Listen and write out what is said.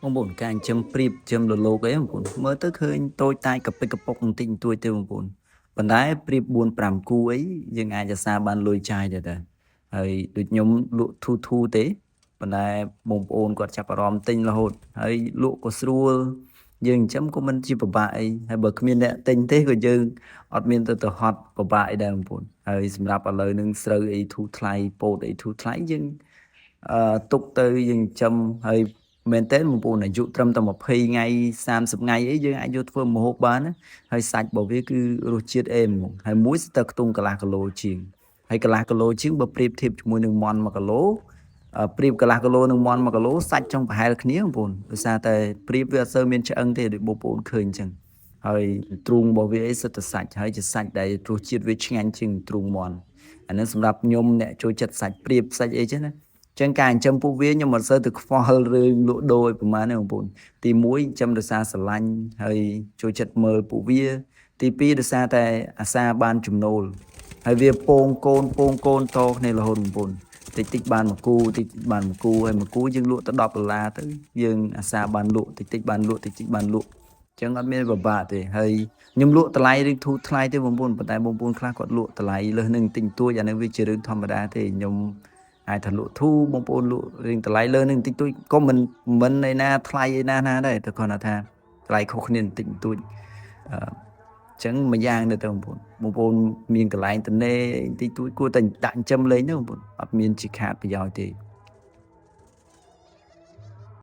បងប្អូនការចិញ្ចឹមព្រៀបចិញ្ចឹមលលោកអីបងប្អូនមើលទៅឃើញតូចតាចកពិកកប៉ុកបន្តិចបន្តួចទេបងប្អូនប៉ុន្តែព្រៀប4 5គូអីយើងអាចរក្សាបានលុយចាយដែរតាហើយដូចខ្ញុំលក់ធូរទេប៉ុន្តែបងប្អូនគាត់ចាប់អារម្មណ៍ទិញរហូតហើយលក់ក៏ស្រួលយើងចិញ្ចឹមក៏មិនជាពិបាកអីហើយបើគ្មានអ្នកទិញទេក៏យើងអត់មានទៅហត់ពិបាកអីដែរបងប្អូនហើយសម្រាប់ឥឡូវនឹងស្រូវអីធូរថ្លៃពោតអីធូរថ្លៃយើងទុកទៅយើងចិញ្ចឹមហើយមែនតើបងប្អូនអាយុត្រឹមតែ20ថ្ងៃ30ថ្ងៃអីយើងអាចយកធ្វើម្ហូបបានណាហើយសាច់របស់វាគឺរសជាតិអេមហ្មងហើយមួយស្ទើរខ្ទង់កន្លះគីឡូជាងហើយកន្លះគីឡូជាងបើប្រៀបធៀបជាមួយនឹងមាន់1គីឡូប្រៀបកន្លះគីឡូនឹងមាន់1គីឡូសាច់ចង់ប្រហែលគ្នាបងប្អូនដោយសារតែប្រៀបវាអត់សូវមានឆ្អឹងទេដូចបងប្អូនឃើញអញ្ចឹងហើយទ្រូងរបស់វាអីសុទ្ធតែសាច់ហើយជាសាច់ដែលរសជាតិវាឆ្ងាញ់ជាងទ្រូងមាន់អានឹងសម្រាប់ខ្ញុំអ្នកចូលចិត្តសាច់ប្រៀបសាច់អីចឹងណាចឹងការចិញ្ចឹមពួកវាខ្ញុំមិនសូវទៅខ្វល់រឿងលក់ដូរឲ្យប្រហែលទេបងប្អូនទី1ចិញ្ចឹមដោយសារស្រឡាញ់ហើយចូលចិត្តមើលពួកវាទី2ដោយសារតែអាសាបានចំណូលហើយវាពងកូនតគ្នារហូតបងប្អូនតិចបានមួយគូតិចបានមួយគូហើយមួយគូយើងលក់ទៅ$10ទៅយើងអាសាបានលក់តិចបានលក់តិចបានលក់ចឹងអត់មានពិបាកទេហើយខ្ញុំលក់តម្លៃឬធូរថ្លៃទេបងប្អូនប៉ុន្តែបងប្អូនខ្លះគាត់លក់តម្លៃលើសនឹងតិចតួចអានឹងវាជារឿងធម្មតាទេខ្ញុំអាចថាលក់ធូរបងប្អូនលក់រៀងតម្លៃលើនឹងតិចតួចក៏មិនឯណាថ្លៃឯណាដែរតែគ្រាន់តែថាថ្លៃខុសគ្នាបន្តិចបន្តួចអឺចឹងមួយយ៉ាងទៅបងប្អូនមានកន្លែងទំនេរតិចតួចគួរតែដាក់ចិញ្ចឹមលេងទៅបងប្អូនអត់មានជាខាតប្រយោជន៍ទេ